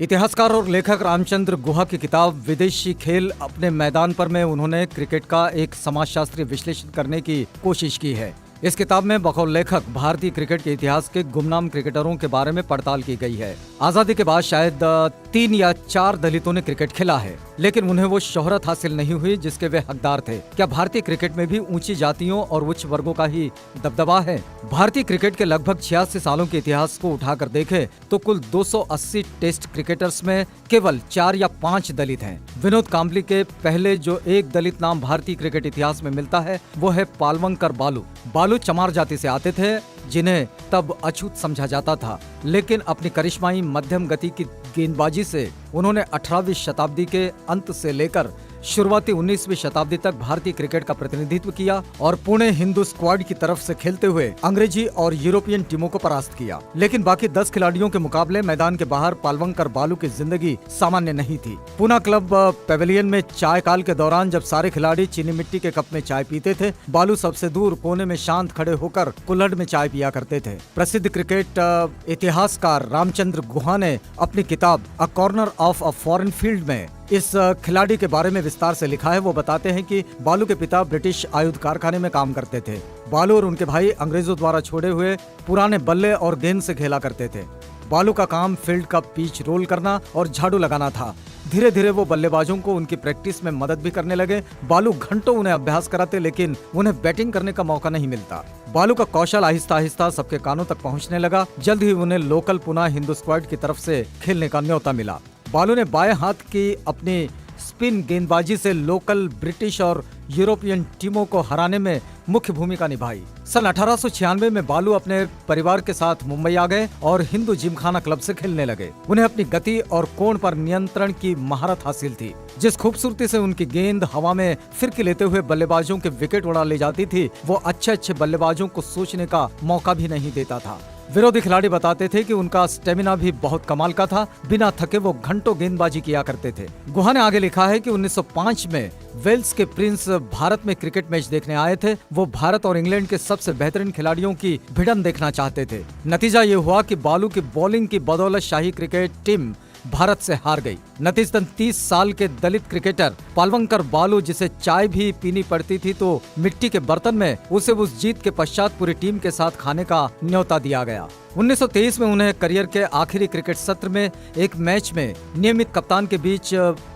इतिहासकार और लेखक रामचंद्र गुहा की किताब विदेशी खेल अपने मैदान पर में उन्होंने क्रिकेट का एक समाजशास्त्रीय विश्लेषण करने की कोशिश की है। इस किताब में बकौल लेखक भारतीय क्रिकेट के इतिहास के गुमनाम क्रिकेटरों के बारे में पड़ताल की गई है। आजादी के बाद शायद 3 या 4 दलितों ने क्रिकेट खेला है, लेकिन उन्हें वो शोहरत हासिल नहीं हुई जिसके वे हकदार थे। क्या भारतीय क्रिकेट में भी ऊंची जातियों और उच्च वर्गों का ही दबदबा है? भारतीय क्रिकेट के लगभग 86 सालों के इतिहास को उठाकर देखें तो कुल 280 टेस्ट क्रिकेटर्स में केवल 4 या 5 दलित हैं। विनोद कांबली के पहले जो एक दलित नाम भारतीय क्रिकेट इतिहास में मिलता है वो है पालवंकर बालू। बालू चमार जाति से आते थे, जिन्हें तब अछूत समझा जाता था, लेकिन अपनी करिश्माई मध्यम गति की गेंदबाजी से उन्होंने 18वीं शताब्दी के अंत से लेकर शुरुआती 19वीं शताब्दी तक भारतीय क्रिकेट का प्रतिनिधित्व किया और पुणे हिंदू स्क्वाड की तरफ से खेलते हुए अंग्रेजी और यूरोपियन टीमों को परास्त किया। लेकिन बाकी 10 खिलाड़ियों के मुकाबले मैदान के बाहर पालवंकर बालू की जिंदगी सामान्य नहीं थी। पूना क्लब पेवेलियन में चाय काल के दौरान जब सारे खिलाड़ी चीनी मिट्टी के कप में चाय पीते थे, बालू सबसे दूर कोने में शांत खड़े होकर कुल्हड़ में चाय पिया करते थे। प्रसिद्ध क्रिकेट इतिहासकार रामचंद्र गुहा ने अपनी किताब a corner of a foreign field में इस खिलाड़ी के बारे में विस्तार से लिखा है। वो बताते हैं कि बालू के पिता ब्रिटिश आयुध कारखाने में काम करते थे। बालू और उनके भाई अंग्रेजों द्वारा छोड़े हुए पुराने बल्ले और गेंद से खेला करते थे। बालू का काम फील्ड का पिच रोल करना और झाड़ू लगाना था। धीरे धीरे वो बल्लेबाजों को उनकी प्रैक्टिस में मदद भी करने लगे। बालू घंटों उन्हें अभ्यास कराते, लेकिन उन्हें बैटिंग करने का मौका नहीं मिलता। बालू का कौशल आहिस्ता आहिस्ता सबके कानों तक पहुंचने लगा। जल्द ही उन्हें लोकल पुना हिंदू स्क्वाड की तरफ से खेलने का न्योता मिला। बालू ने बाएं हाथ की अपनी स्पिन गेंदबाजी से लोकल ब्रिटिश और यूरोपियन टीमों को हराने में मुख्य भूमिका निभाई। सन 1896 में बालू अपने परिवार के साथ मुंबई आ गए और हिंदू जिमखाना क्लब से खेलने लगे। उन्हें अपनी गति और कोण पर नियंत्रण की महारत हासिल थी। जिस खूबसूरती से उनकी गेंद हवा में फिरकी लेते हुए बल्लेबाजों के विकेट उड़ा ले जाती थी, वो अच्छे बल्लेबाजों को सोचने का मौका भी नहीं देता था। विरोधी खिलाड़ी बताते थे कि उनका स्टेमिना भी बहुत कमाल का था। बिना थके वो घंटों गेंदबाजी किया करते थे। गुहा ने आगे लिखा है कि 1905 में वेल्स के प्रिंस भारत में क्रिकेट मैच देखने आए थे। वो भारत और इंग्लैंड के सबसे बेहतरीन खिलाड़ियों की भिड़ंत देखना चाहते थे। नतीजा ये हुआ कि बालू की बॉलिंग की बदौलत शाही क्रिकेट टीम भारत से हार गई। नतीजतन 30 साल के दलित क्रिकेटर पालवंकर बालू, जिसे चाय भी पीनी पड़ती थी तो मिट्टी के बर्तन में, उसे उस जीत के पश्चात पूरी टीम के साथ खाने का न्योता दिया गया। 1923 में उन्हें करियर के आखिरी क्रिकेट सत्र में एक मैच में नियमित कप्तान के बीच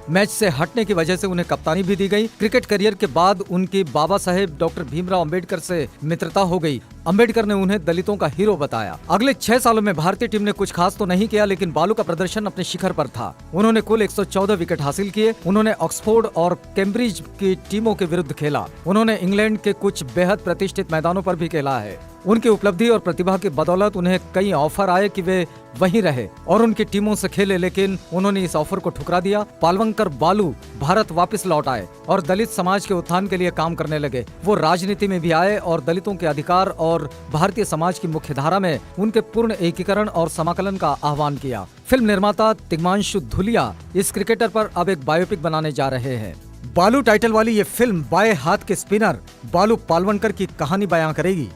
मैच से हटने की वजह से उन्हें कप्तानी भी दी गई। क्रिकेट करियर के बाद उनकी बाबा साहेब डॉक्टर भीमराव अंबेडकर से मित्रता हो गई। अंबेडकर ने उन्हें दलितों का हीरो बताया। अगले 6 सालों में भारतीय टीम ने कुछ खास तो नहीं किया, लेकिन बालू का प्रदर्शन अपने शिखर पर था। उन्होंने कुल 114 विकेट हासिल किए। उन्होंने ऑक्सफोर्ड और कैम्ब्रिज की टीमों के विरुद्ध खेला। उन्होंने इंग्लैंड के कुछ बेहद प्रतिष्ठित मैदानों पर भी खेला है। उनकी उपलब्धि और प्रतिभा की बदौलत उन्हें कई ऑफर आए कि वे वहीं रहे और उनकी टीमों से खेले, लेकिन उन्होंने इस ऑफर को ठुकरा दिया। पालवंकर बालू भारत वापस लौट आए और दलित समाज के उत्थान के लिए काम करने लगे। वो राजनीति में भी आए और दलितों के अधिकार और भारतीय समाज की मुख्य धारा में उनके पूर्ण एकीकरण और समाकलन का आह्वान किया। फिल्म निर्माता तिग्मांशु धुलिया इस क्रिकेटर पर अब एक बायोपिक बनाने जा रहे हैं। बालू टाइटल वाली ये फिल्म बाएं हाथ के स्पिनर बालू पालवंकर की कहानी बयां करेगी।